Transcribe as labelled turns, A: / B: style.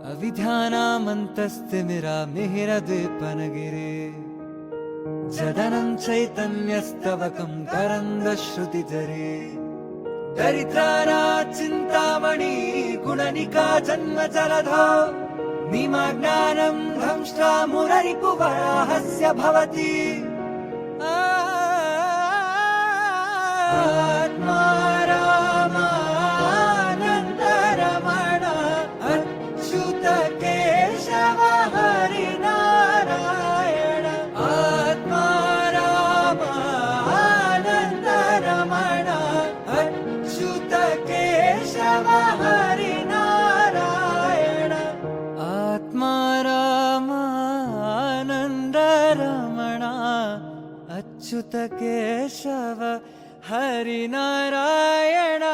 A: अविध्यानामन्तस्तिमिरामिहिरद्वीपनगिरे जदनं चैतन्यस्तवकं करन्दश्रुतिधरे दरिद्रानाचिन्तामणि गुणनिका जन्मजलधौ निमग्नानं दंष्ट्रा मुररिपुवराहस्य भवति आत्मा रामानन्दरमण अच्युत केशव हरिनारायण आत्मा रामानन्दरमण अच्युत केशव हरिनारायण आत्मा रामानन्दरमण अच्युत केशव हरिनारायण।